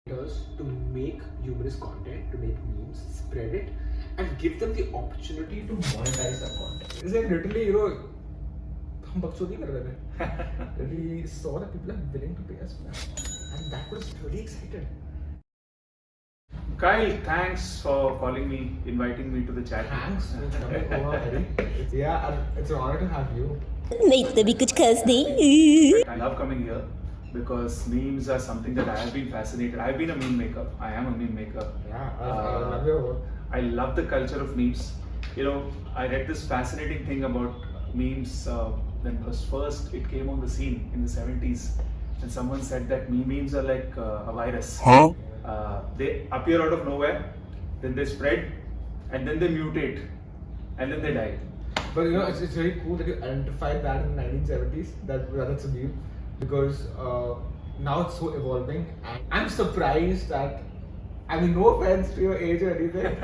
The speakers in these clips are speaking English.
to make humorous content, to make memes, spread it, and give them the opportunity to monetize that content. It's like literally, हम बकचोदी कर रहे थे. We saw that people are willing to pay us for that, and that was really excited. Kyle, thanks for calling me, inviting me to the chat. Thanks for coming over, Harry. Yeah, it's an honor to have you. नहीं तो भी कुछ खास नहीं. I love coming here because memes are something that I have been fascinated. I've been a meme maker. I am a meme maker. Yeah, I love your work. I love the culture of memes. I read this fascinating thing about memes when it came on the scene in the 70s, and someone said that memes are like a virus. They appear out of nowhere, then they spread, and then they mutate, and then they die. But it's very cool that you identified that in the 1970s, that's a meme, because now it's so evolving, and I'm surprised that, I mean, no offense to your age or anything,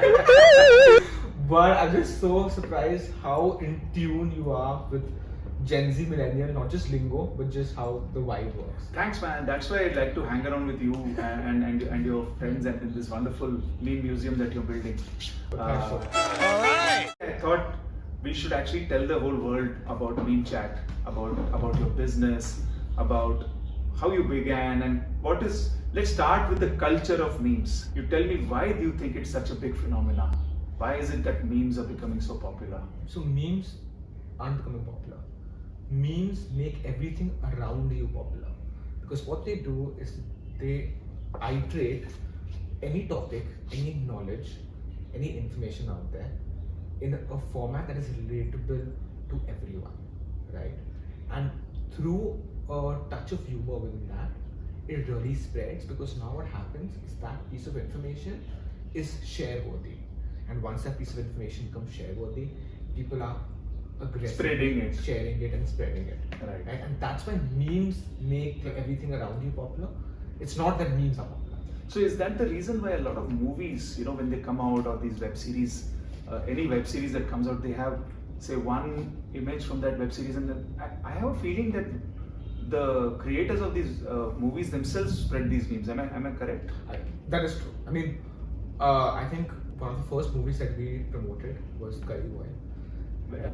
but I'm just so surprised how in tune you are with Gen Z millennial, not just lingo, but just how the vibe works. Thanks, man. That's why I'd like to hang around with you and your friends and in this wonderful meme museum that you're building. Alright. I thought we should actually tell the whole world about MemeChat, about your business, about how you began, and let's start with the culture of memes. You tell me, why do you think it's such a big phenomenon? Why is it that memes are becoming so popular? So memes aren't becoming popular. Memes make everything around you popular, because what they do is they iterate any topic, any knowledge, any information out there in a format that is relatable to everyone, right? And through a touch of humor within that, it really spreads, because now what happens is that piece of information is share-worthy, and once that piece of information becomes share-worthy, people are Spreading it, sharing it, and spreading it. Right. And that's why memes make everything around you popular. It's not that memes are popular. So is that the reason why a lot of movies, when they come out, or these web series, any web series that comes out, they have, say, one image from that web series, and then I have a feeling that the creators of these movies themselves spread these memes. Am I correct? That is true. I mean, I think one of the first movies that we promoted was Gully Boy.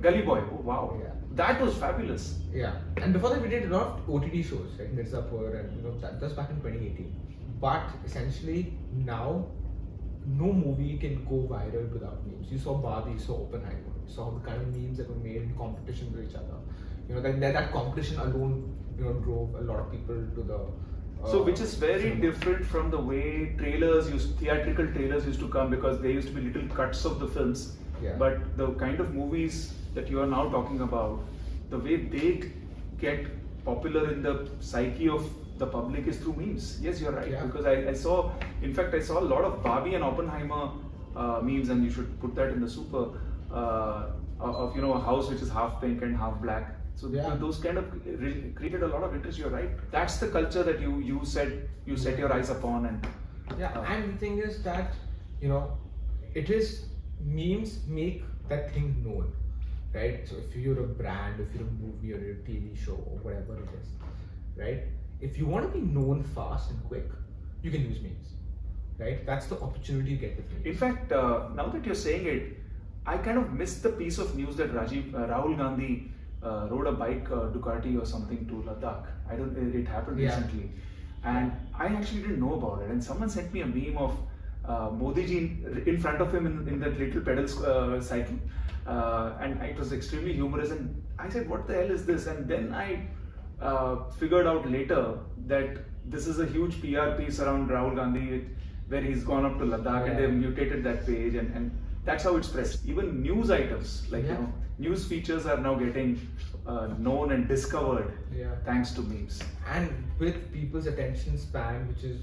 Gully Boy, oh wow, yeah, that was fabulous. Yeah, and before that we did a lot of OTT shows, like Mirzapur, and that was back in 2018. But essentially now, no movie can go viral without memes. You saw Barbie, you saw Oppenheimer, you saw the kind of memes that were made in competition with each other. That competition alone, drove a lot of people to the. So which is very different from the way theatrical trailers used to come, because they used to be little cuts of the films. Yeah. But the kind of movies that you are now talking about, the way they get popular in the psyche of the public is through memes. Yes, you're right. Yeah. Because I saw a lot of Barbie and Oppenheimer memes, and you should put that in the super of a house which is half pink and half black. So yeah, those kind of created a lot of interest. You're right. That's the culture that you set your eyes upon, and and the thing is that it is. Memes make that thing known, right? So if you're a brand, if you're a movie or a TV show or whatever it is, right? If you want to be known fast and quick, you can use memes, right? That's the opportunity you get with memes. In fact, now that you're saying it, I kind of missed the piece of news that Rahul Gandhi rode a bike, Ducati or something, to Ladakh. It happened recently, and I actually didn't know about it. And someone sent me a meme of Modi ji in front of him in that little pedal cycle, and it was extremely humorous, and I said, what the hell is this? And then I figured out later that this is a huge PR piece around Rahul Gandhi, where he's gone up to Ladakh, and they've mutated that page, and that's how it spreads. Even news items, like news features are now getting known and discovered thanks to memes. And with people's attention span, which is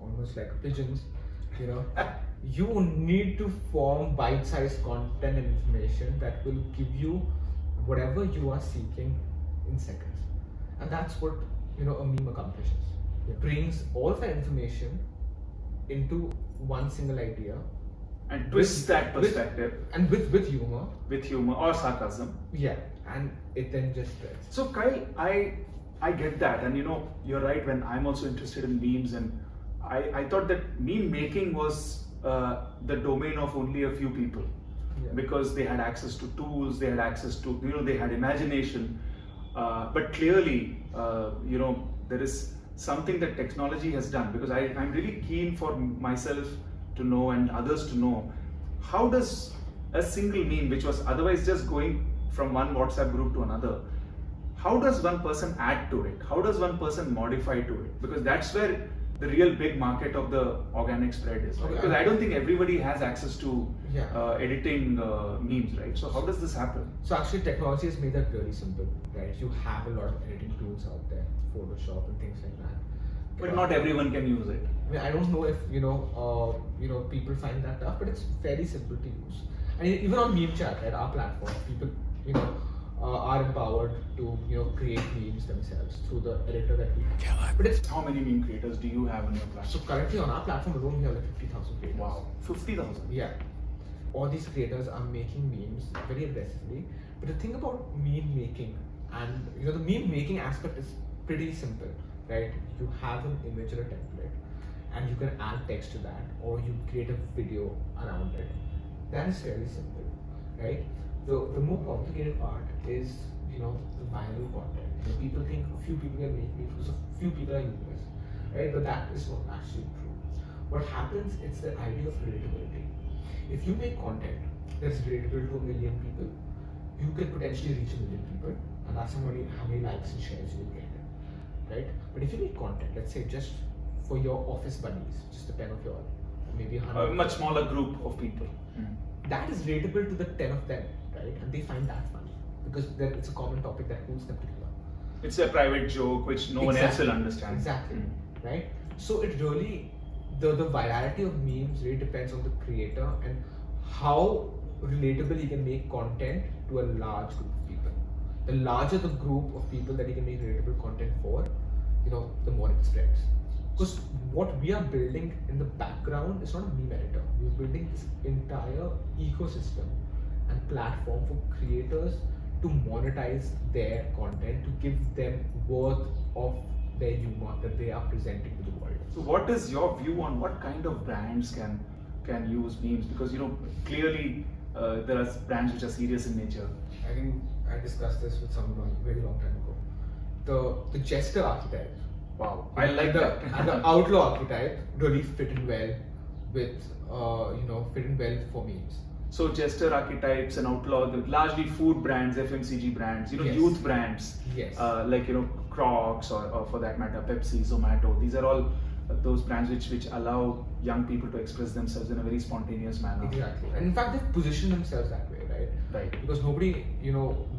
almost like pigeons, you need to form bite-sized content and information that will give you whatever you are seeking in seconds. And that's what a meme accomplishes. It brings all that information into one single idea and twists that perspective, and with humor or sarcasm. Yeah, and it then just spreads. So Kyle, I get that, and you're right. When I'm also interested in memes, and I thought that meme making was the domain of only a few people, because they had access to tools, they had access to, they had imagination. But clearly, there is something that technology has done, because I'm really keen for myself to know and others to know, how does a single meme, which was otherwise just going from one WhatsApp group to another, how does one person add to it? How does one person modify to it? Because that's where the real big market of the organic spread is. Right? Because I don't think everybody has access to editing memes, right? So how does this happen? So actually technology has made that really simple, right? You have a lot of editing tools out there, Photoshop and things like that. But not everyone can use it. I mean, I don't know if people find that tough, but it's very simple to use. And even on MemeChat, right, our platform, people are empowered to create memes themselves through the editor that we have. But it's how many meme creators do you have on your platform? So currently on our platform alone we have like 50,000 creators. Wow, 50,000. Yeah. All these creators are making memes very aggressively. But the thing about meme making, and the meme making aspect is pretty simple, right? You have an image or a template, and you can add text to that, or you create a video around it. That is fairly simple, right? The more complicated part is the viral content. People think a few people are making it because a few people are using it, right? But that is not actually true. What happens is the idea of relatability. If you make content that's relatable to 1 million people, you can potentially reach 1 million people, and that's how many likes and shares you will get, right? But if you make content, let's say just for your office buddies, just a 10 of y'all, maybe 100. A much smaller group of people. That is relatable to the 10 of them, right? And they find that funny because it's a common topic that pulls them together. It's a private joke which no one else will understand. Exactly, right? So it really, the virality of memes really depends on the creator and how relatable he can make content to a large group of people. The larger the group of people that he can make relatable content for, the more it spreads. Because what we are building in the background is not a meme editor. We're building this entire ecosystem and platform for creators to monetize their content, to give them worth of their humor that they are presenting to the world. So what is your view on what kind of brands can use memes? Because clearly there are brands which are serious in nature. I think I discussed this with someone a very long time ago. The jester archetype. Wow, I like that. And the outlaw archetype really fit in well with for memes. So jester archetypes and outlaw, largely food brands, FMCG brands, Yes. youth brands, Yes. like Crocs or for that matter Pepsi, Zomato. These are all those brands which allow young people to express themselves in a very spontaneous manner. Exactly. And in fact, they've positioned themselves that way, right? Right. Because nobody,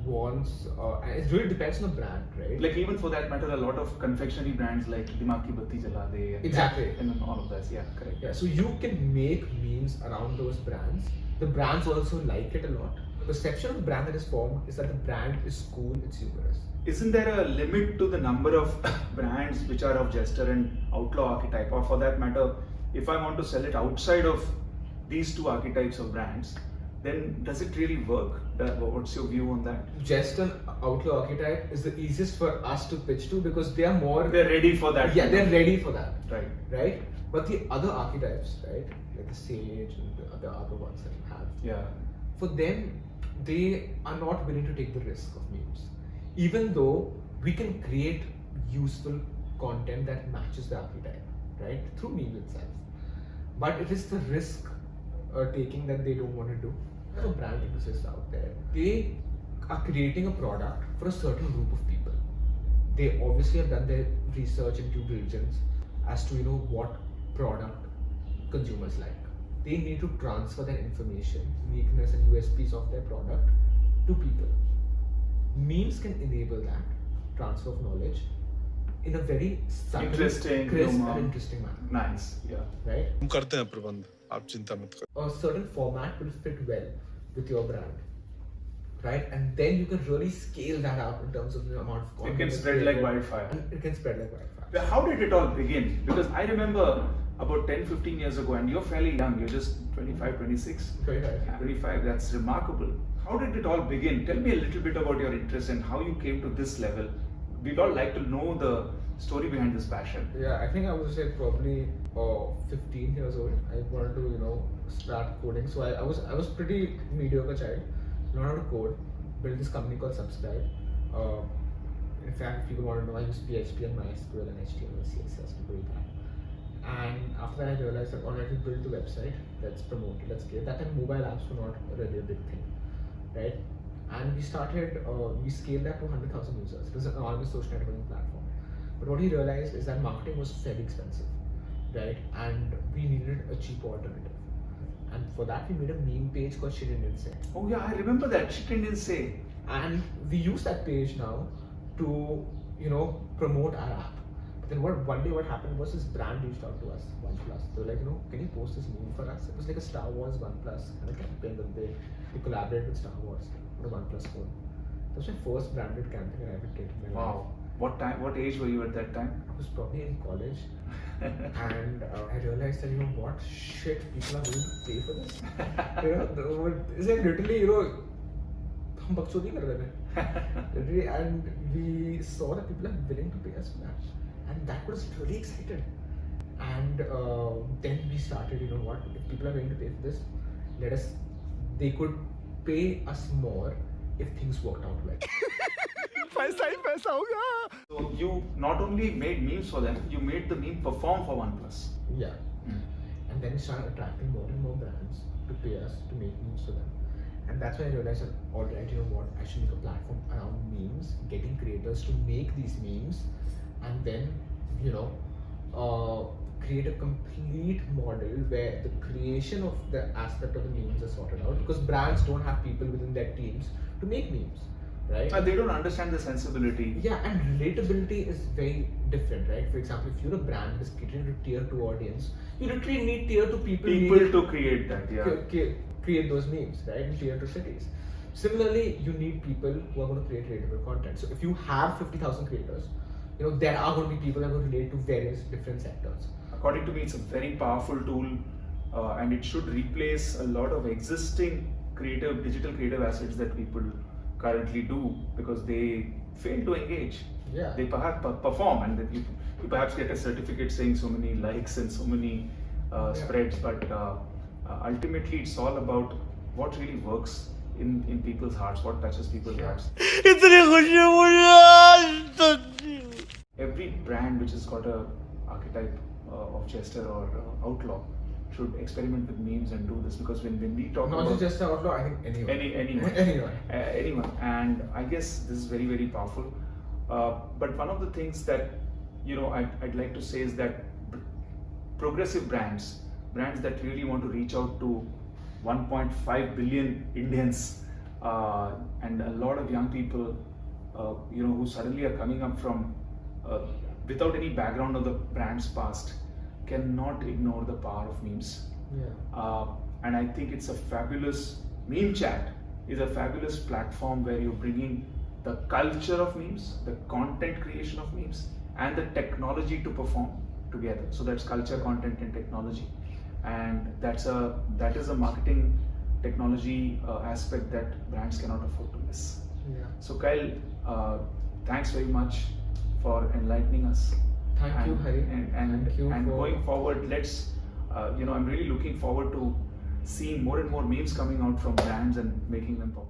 wants, and it really depends on the brand, right? Like even for that matter, a lot of confectionery brands like Dimag Ki Batti Jala De Exactly. and all of that. Yeah, correct. Yeah, so you can make memes around those brands. The brands also like it a lot. The perception of the brand that is formed is that the brand is cool, it's humorous. Isn't there a limit to the number of brands which are of jester and outlaw archetype? Or for that matter, if I want to sell it outside of these two archetypes of brands, then does it really work? What's your view on that? Jester and outlaw archetype is the easiest for us to pitch to because they are more... They're ready for that. Yeah, they're ready for that. Right. Right? But the other archetypes, right? Like the sage and the other ones that you have. Yeah. For them, they are not willing to take the risk of memes. Even though we can create useful content that matches the archetype, right? Through memes itself. But it is the risk taking that they don't want to do. There's a brand exists out there. They are creating a product for a certain group of people. They obviously have done their research and due diligence as to what product consumers like. They need to transfer that information, uniqueness and USPs of their product to people. Memes can enable that transfer of knowledge in a very subtle, Interesting, crisp humor. and interesting manner. Nice. Yeah. Right? हम करते हैं प्रबंध आप चिंता मत करो A certain format will fit well with your brand, right? And then you can really scale that up in terms of the amount of content. It can that's spread like created. wildfire. And it can spread like wildfire. But how did it all begin? Because I remember about 10-15 years ago, and you're fairly young, you're just 25, 26. 25. 25, that's remarkable. How did it all begin? Tell me a little bit about your interest and how you came to this level. We'd all like to know story behind this passion? Yeah, I think I was like probably 15 years old. I wanted to, start coding. So I was pretty mediocre child. Learned how to code. Built this company called Subscribe. Uh, in fact, if people want to know, I used PHP and MySQL and HTML, CSS, people do that. And after that, I realized that already built the website. Let's promote it. Let's get that time. Mobile apps were not really a big thing, right? And we started. We scaled that to 100,000 users. It was an anonymous social networking platform. But what we realized is that marketing was fairly expensive, right? And we needed a cheap alternative. And for that, we made a meme page called Shit Indian Say. Oh yeah, I remember that. Shit Indian Say. And we use that page now to, promote our app. But then one day what happened was this brand reached out to us, OnePlus. They were like, can you post this meme for us? It was like a Star Wars OnePlus kind of campaign that they collaborated with Star Wars on a OnePlus phone. That was my first branded campaign I ever did in my life. Wow. What age were you at that time? I was probably in college, and I realized that what shit people are willing to pay for this. It's like literally हम बकचोदी कर रहे थे. Literally, and we saw that people are willing to pay us for that, and that got us really excited. And then we started. If people are willing to pay for this, they could pay us more if things worked out well. So you not only made memes for them, you made the meme perform for OnePlus. Yeah. And then we started attracting more and more brands to pay us to make memes for them. And that's when I realized that, alright, I should make a platform around memes, getting creators to make these memes, and then, create a complete model where the creation of the aspect of the memes is sorted out, because brands don't have people within their teams to make memes, right? They don't understand the sensibility. Yeah, and relatability is very different, right? For example, if you're a brand that is catering to tier 2 audience, you literally need tier 2 people to create that, yeah. Create those memes, right, in tier 2 cities. Similarly, you need people who are going to create relatable content. So if you have 50,000 creators, there are going to be people that are going to relate to various different sectors. According to me, it's a very powerful tool, and it should replace a lot of existing digital creative assets that people currently do, because they fail to engage. Yeah. They perhaps perform, and then you perhaps get a certificate saying so many likes and so many spreads, but ultimately it's all about what really works in people's hearts, what touches people's hearts. Every brand which has got a archetype of jester or outlaw should experiment with memes and do this, because when we talk not about just outlaw, I think anyone. anyone, and I guess this is very, very powerful. But one of the things that I'd like to say is that progressive brands that really want to reach out to 1.5 billion Indians and a lot of young people, who suddenly are coming up from without any background of the brand's past, cannot ignore the power of memes. Yeah. And I think it's a fabulous MemeChat is a fabulous platform where you're bringing the culture of memes, the content creation of memes, and the technology to perform together. So that's culture, content, and technology, and that is a marketing technology aspect that brands cannot afford to miss. Yeah. So Kyle, thanks very much for enlightening us. Thank you, Hari. And going forward, let's I'm really looking forward to seeing more and more memes coming out from brands and making them popular.